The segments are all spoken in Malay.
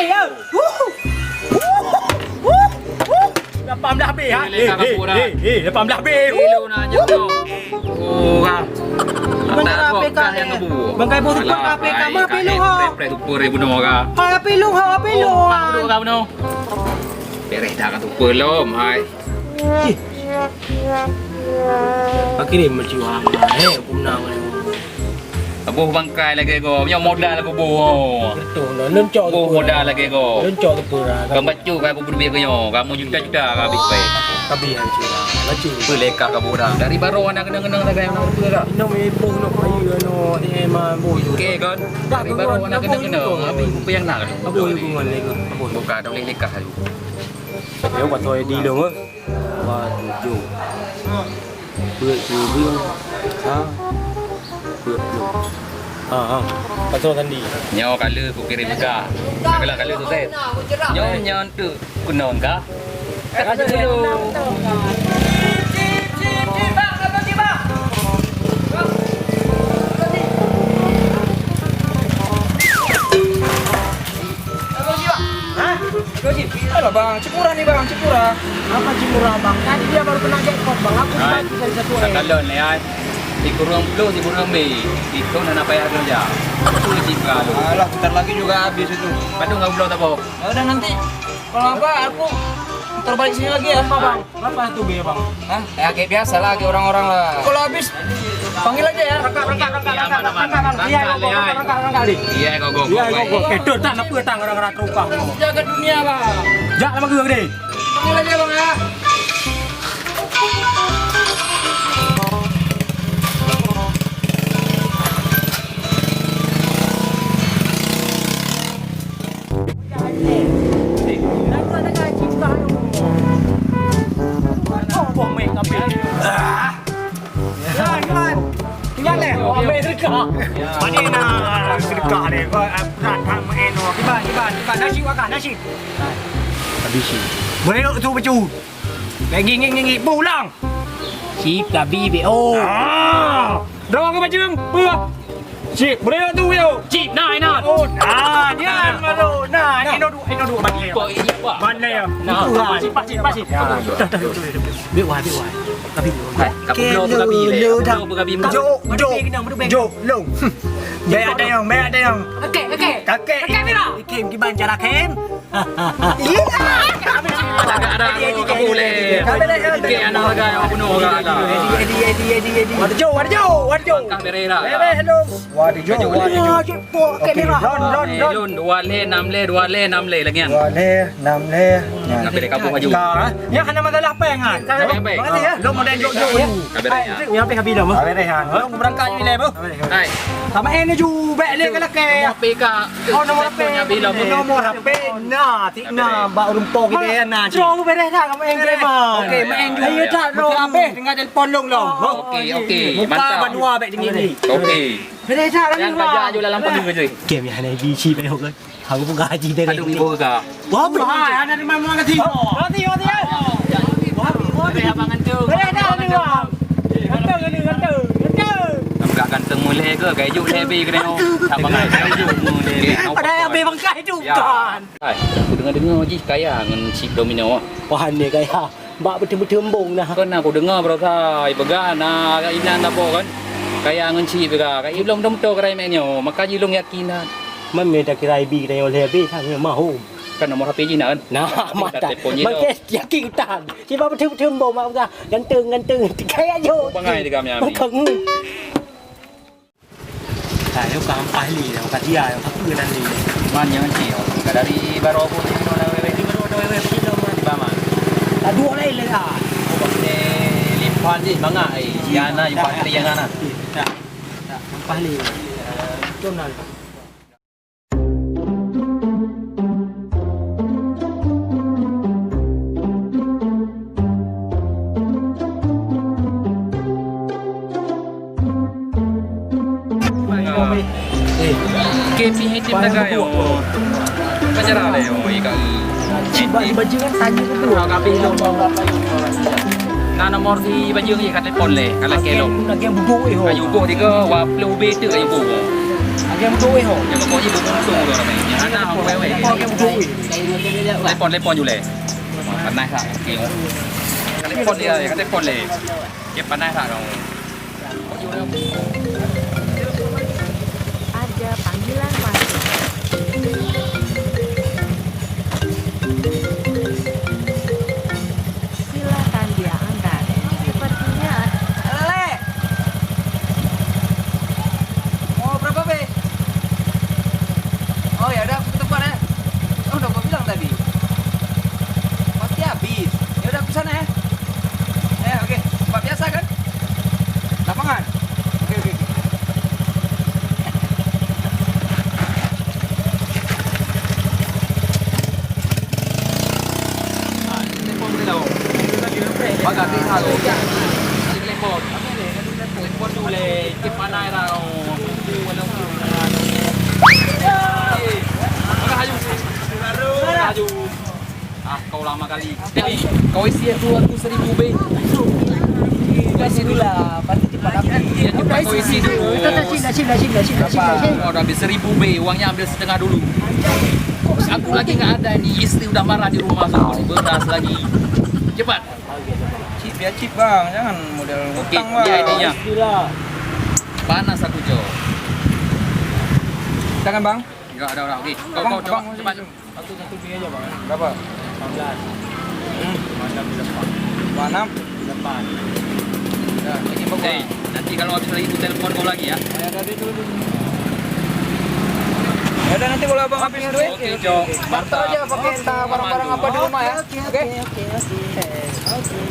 ya. Lapam dah habis ha. Lapam dah habis. Kilo nanya kau. Oh, kan. Bangkai APK yang kebu. Bangkai bos tu APK mah pilu ha. Prep tu ribu no ka. Ha pilu ha pilu. Dulu ka no. Beres dah ka tu pelom hai. Akhirnya macam apa? Punang ni. Abuh bangkai lagi go. Punya modal aku buh. Betul lah. Lencok tu. Buh modal lagi go. Lencok tu pura. Kamu bacu kan aku berdua kau. Kamu juta-juta ka habis baik. Tapi yang cura. Bacu. Peleka ka budak. Dari baru anak kena-kena tak yang nak ka. Ino meboh no ayu no emang boh. Okey kan. Dari baru anak kena-kena. Habis yang nak. Apa hubungan lagi? Apa? Buka dah boleh lekah tu. Nếu mà tôi đi đường á và chủ vượt chủ vương vượt chủ và tôi thân đi Nyawa kala ku kirim ka. Kala kala tu set. Nyawa tu kunon ka. Kata dulu. Halo bang, Cipura nih bang, Cipura. Apa Cipura bang? Tadi dia baru kena jackpot bang, aku dibantu dari satu orang. Kalon ni ai. Di kurang belum, di kurang me. Itu nak payah kerja. Itu jika. Alah, bentar lagi juga habis itu. Padu enggak belum tak apa. Udah nanti. Kalau apa aku terbalik sini lagi ya, bang. Berapa tuh biaya bang? Hah? Ya kayak biasa lah, kayak orang-orang lah. Kalau habis panggil aja ya. Rangka. Iya, go. Iya, go. Kedot tak apa tang orang-orang terukah. Jaga dunia bang. Jak sama gue gede. Panggil aja bang ya. Mana nak sedekah ni? Kau tak main no. Kiban. Nasi. Habis sih. Boleh tu baju. Lagi pulang. Si kabi BO. Dah ke baju? Apa? Cik, boleh tu yo. Cik, nah. Oh, nah, dia malu. Nah, ini dua mana ya? Mana ya? Nah, pasti. Dah. Biar wah. Tapi kamu belum tu kabi le. Belum kabi mak. Jo, long. Bayar ada yang. Kakek bila? Kem kiban cara kem. Iya. Ada kamu le. Ke anak harga yang penuh harga. Edi. Warjo. Kang berera. Hello. Warjo. Kamera. Lon 2 le 6 le lagi kan. 2 le 6 le. Nak beri kamu maju. Ya kena masalah pengan. Mengerti ya? Lo model jo. Kabarnya. Yang pe kabila mo. Kabarehan. Lo berangkat ni le mo. Hai. Sama ini ju bek le kala ke. HP ka. Oh nomor HP. Nomor HP. Nah, tikna ba rumpok kita na. Jo bere dah kamu engge mah. Okey, main ju. Ayo tak lo. HP dengan telefon long. Okey. Muka bandua bek tinggi ni. Okey. Bere dah kan. Yang kerja je dalam pagi ke je. Game yang naik biji pe hok. Aku pun gaji dia. Aduh ibu ka. Wah, ada di mana ke tiba. Roti. Beri abangan tu. Bere dah ni bang. Ganteng. Nampak ganteng mulai ke kayak juk lebi ke tengok. Abangan juk mulai. Pada habis bangkai tu kan. Hai, aku dengar Haji kaya dengan chip domino. Wah ni kaya. Mbak bertembung nah. Kan aku dengar bro kai began nak inan apa kan. Kaya dengan chip ka. Kaya belum domto kerai menyo. Maka jilung yakinan. Man meda kirai bi kita oleh bi thang mahu. Kan nomor HP je nak kan. Nah, mata. Makai yakin tan. Siapa bertembung mak dah. Ganteng kaya jo. Bangai dia kami ambil. Makan. Saya kan ahli dah kat dia yang apa dan ni. Man yang kecil. Dari baru aku ni baru di bama. Dua lain le dah. Aku ni limpan je bangga Yana limpan dia yang ana. Tak. Ahli. Jomnan. KP tim taga yo. Macam mana yo ika. Baju kan tanya tu. Kapi lo. Na nomor di baju ni kat telefon le. Kalau kelo. Nak yang buduk Kayu buh dia ke wa flow be tu kayu buh. Lagi yang duit ho. Ya pokoknya ibu untung loh namanya. Anak orang wewe. Lagi yang duit. Leponอยู่เลยpanai sak kiu. Lepon dia ya, lepon le. Dia panai sak dong. Ada panggilan masuk. Silakan diangkat. Sepertinya Lele. Mau berapa be? Oh ya udah aku tepat ya. Oh udah gua bilang tadi. Pasti habis. Ya udah aku sana ya. Oke. Tempat biasa kan? Lapangan. Oke. Baga di halo. Lepon. Lepon dulu le. Dia panai dah. Maju. Ah, kau lama kali. Jadi, kau isi aku 1.000 be. Kau isi dulu lah, pasti cepat habis. Ya, cepat kau isi dulu. Kau udah habis 1.000 be, uangnya ambil setengah dulu. Aku lagi nggak ada nih, istri udah marah di rumah sama si beras lagi. Cepat. Chip ya chip bang, jangan model Oke, utang bang. dia idenya. Panas aku Jo. Jangan bang. Enggak ada orang. Oke, kau Abang, coba abang, cepat. Satu beli aja bang. Berapa? 19. Mana di depan? Mana? Di depan. Ya, ini bagus. Hey, nanti kalau habis lagi itu telepon kau lagi ya. Ya tadi dulu. Ya udah nanti kalau abang habis duit. Oke, Jo. Mantap aja pakai entah barang-barang apa di rumah ya. Oke.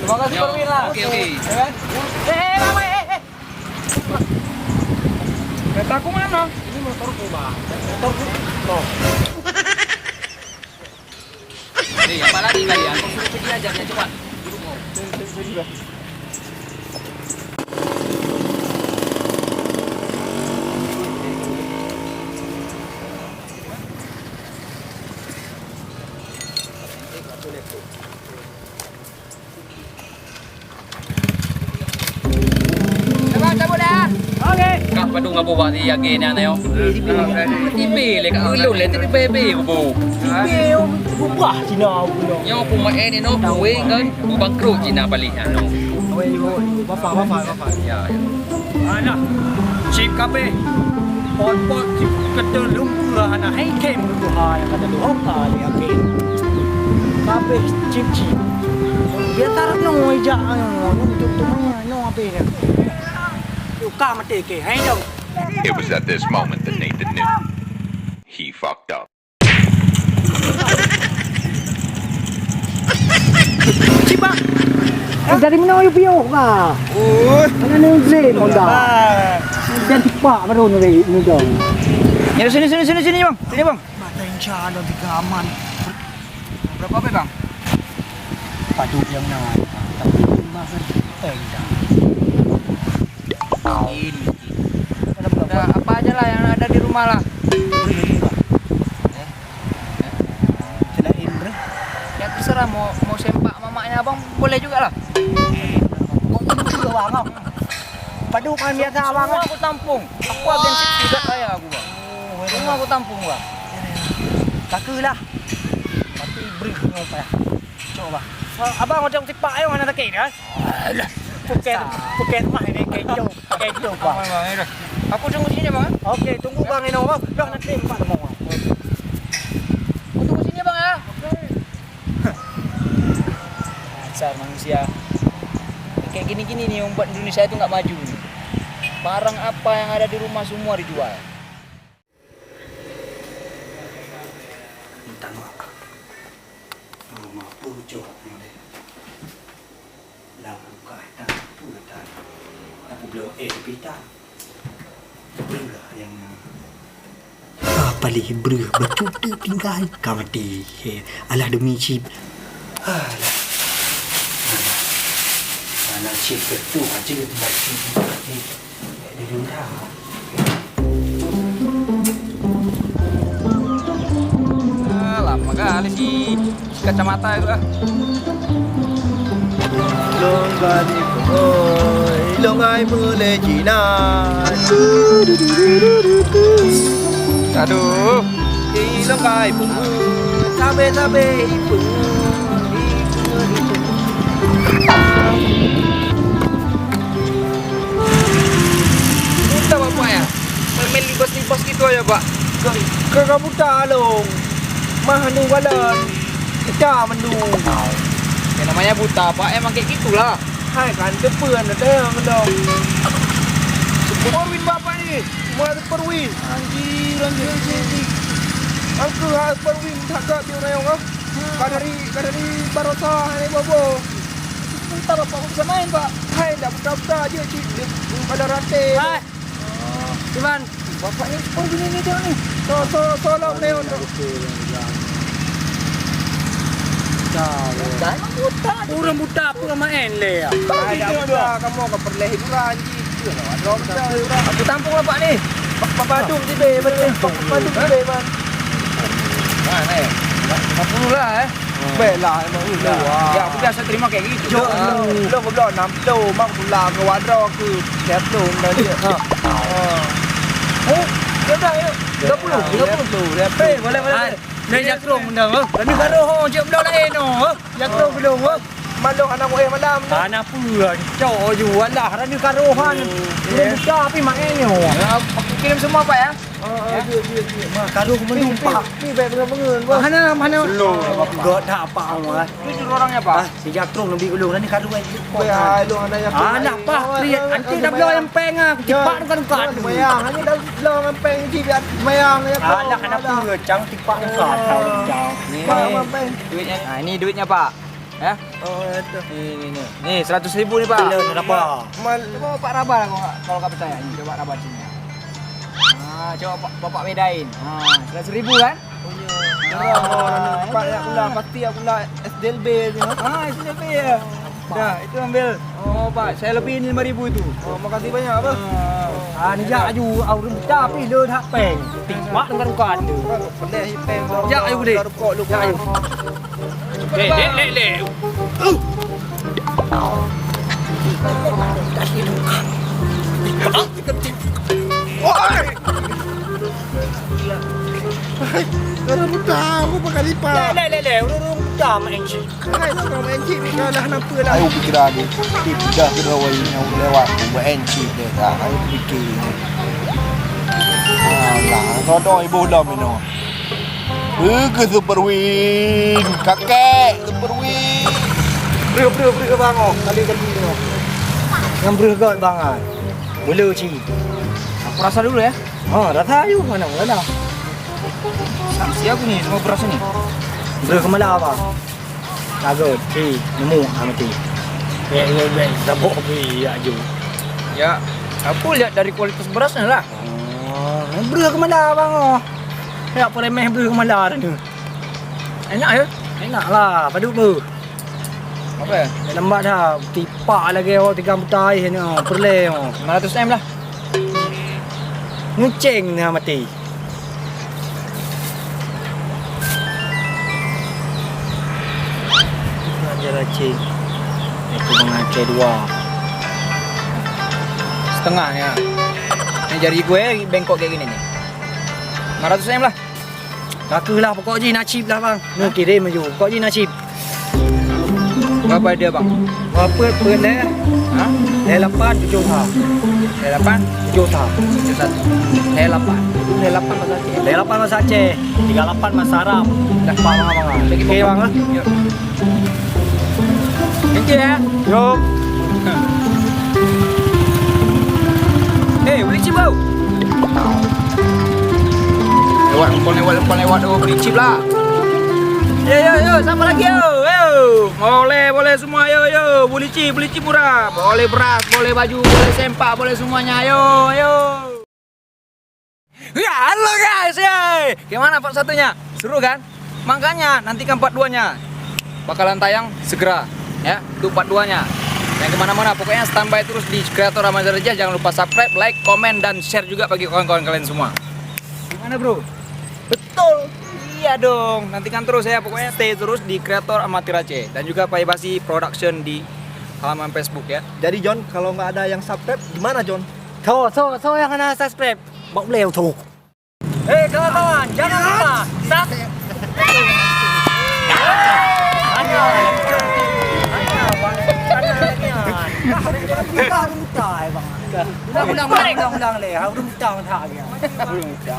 Terima kasih Jo. Perwira. Oke. Ya kan? Mama, Keretaku mana? Ini motorku, Bang. Motorku. Loh. Hei, apa lagi kalian? Kau suruh pergi aja, biar cepat. Cabut dah. Oke. Kah padung apa buat dia gini ana yo. Tibe le ka ulun le tibe bebe ko bo. Beo, buah Cina punya. Yo pemain ni no buwe kan bu bangkrut Cina balik ano. Bapak. Ya ya. Anak, chip kape. Pot chip kata lumpur anak. Hai kem lumpur yang kata lumpur kali ape. Kape chip. Biar tarik no ija no untuk temannya no ape ni. Uka mati ke, hai dong. It was at this moment that Nathan knew. He fucked up. Chip bang. Dari mana you piyo ka? Mana ni Zain Honda? Dan tipak baru ni dong. Ya sini bang. Sini bang. Mata insya Allah di aman. Berapa be bang? Padu yang nak. Tapi masa dah. Ini. Ada apa aja lah yang ada di rumah lah. Selain bro. Ya terserah mau sempak mamanya abang boleh juga lah. Bang. Padu kan biasa abang. Semua aku tampung. Aku agensi juga saya aku bang. Semua aku tampung bang. Takulah. Tapi beri ngapa ya. Coba. Abang macam tipak ayo mana tak kira. Alah. Puket mah ini kejo bang. Aku tunggu sini bang. Okey, tunggu bang ini bang. Dah nanti empat mau. Aku tunggu sini bang ya. Dasar manusia. Kayak gini-gini nih yang buat Indonesia itu nggak maju. Barang apa yang ada di rumah semua dijual. Minta maaf. Mama pujo. Lalu kata putar. Aku belum pita. Belah yang paling beruh betul tinggal kamati. Alah demi chip. Alah. Alah chip betul aja baju di rumah. Lama kali sih kacamata itu ah. Long body boy. Ilongai melejinan. Aduh. Ilongai bunga. Tabe-tabe bunga. Kita bapak ya. Main libas-libas gitu aja pak. Kagak buta long. Mahanu balan. Kedah menu. Ya namanya buta pak. Emang kayak gitulah. Hai kan depan ada yang dong. Perwin bapak ni. Semua perwin. Anjir. Aku harus perwin tak dia orang yang kadari barosa ni bobo. Entah bapak bisa main pak. Hai dah buta je cik pada rate. Hai. Ivan, Bapak ni perwin ni dia ni. Tolong ni untuk. pura buta pura main le ya. Hai dah buta kamu ke perleh hiburan cik. Aku tampung lah pak ni. Padung tiba betul. Padung tiba bang. Mana ya? Tampung lah Belah emang ulah. Ya aku biasa terima kayak gitu. Jom lo goblok 6 kilo mak pula ke wadro ke keplo dah dia. Oh, dah yuk. 30. Boleh. Nên giặc rung được không? Là đi cà rô hô chịu đâu đây nó. Giặc rung cái đường không? Malong anak gue malam. Anak pura cho dù anh là đi cà rô han. Nên cho pi mang em nhiều. Aku kirim semua pak ya. Cà rô cũng numpang. Ni baik bener-bener gua. Mana? Gak tak apa orang. Jujur orangnya pak. Si giặc rung lebih ulung ni cà rô ai. Gue hai lu anak yang. Anak pak, lihat anti dah belum yang peng ah. Cepat kan kan. Mayang, hanya dah lo ngempeng ci biar mayang ya. Anak pura cang tipak kan kau jauh. Ngempeng. Duitnya. Nah ini duitnya pak. Ya. Oh, itu. Ini. Nih 100.000 nih pak. Apa? Coba Pak Rabah kalau nggak percaya. Ini coba Rabah sini. Nah, coba Bapak bedain. Nah, 100.000 kan? Pak ya pula pasti aku lah SDLB ni. Ah, SDLB ya. Dah, itu ambil. Oh, Pak, saya lebihin 5.000 itu. Oh, makasih banyak apa? Ni giặc aju au rung tapi le hak peng. Tipak dengan kan tu. Peleh hipeng. Ya, ayo deh. Kok lu. Ya ayo. Le. Kalau buta aku pakai lipat. Le. Rung dah main sih. Hai kau main cik ni kalah nampa lah. Ayo fikir lagi. Dah kedua wali yang lewat buat encik dia dah. Ayo fikir. Alah, sodok ibu dah mino. Ke Superwin. Kakek Superwin. Beri bang oh. Kali ni. Yang bergerak bang ah. Boleh ci. Aku rasa dulu ya. Rasa ayu mana. Saksi aku nih semua beras ini. Bergerak kemana apa? Lagut, ci, nemu mati. Sabuk pergi aju. Ya, aku lihat dari kualitas berasnya lah. Bergerak kemana bang oh. Ya apa remeh bergerak kemana ni. Enak ya? Enak lah, padu tu. Apa ya? Lambat dah, tipak lagi oh 3 butai ni oh, perle oh. 500 M lah. Ngucing ni mati. Ajar cing. Aku mengajar 2. Setengah ya. Ini jari gue bengkok kayak gini nih. 500 M lah. Kakulah pokok je nasib lah bang. Ni kirim maju. Pokok je nasib. Berapa dia bang? Apa le? Hah? Le 8 7 tha. Le 8? 7 tha. 71. Le 8. Le 8 masa Aceh. Le 8 masa Aceh. 38 masa Arab. Dah bang bang. Okey bang ah. Yuk. Kecil ya. Yuk. Hei, beli chip bau. Lewat oh, beli chip lah. Yo, sama lagi yo. Boleh semua yo. Beli chip murah. Boleh beras, boleh baju, boleh sempak, boleh semuanya. Yo. Ya, halo guys. Gimana part satunya? Seru kan? Makanya nantikan part 2-nya. Bakalan tayang segera ya, untuk part 2-nya. Yang kemana-mana, pokoknya standby terus di Kreator Ahmad Rajah. Jangan lupa subscribe, like, komen, dan share juga bagi kawan-kawan kalian semua. Gimana bro? Betul. Iya dong. Nantikan terus ya. Pokoknya stay terus di Kreator Amatir Aceh. Dan juga Pak Basi Production di halaman Facebook ya. Jadi John, kalau nggak ada yang subscribe, gimana John? So yang kena subscribe. Bok beliau tuh. Kawan-kawan, jangan lupa Udah, undang-undang le, udah minta.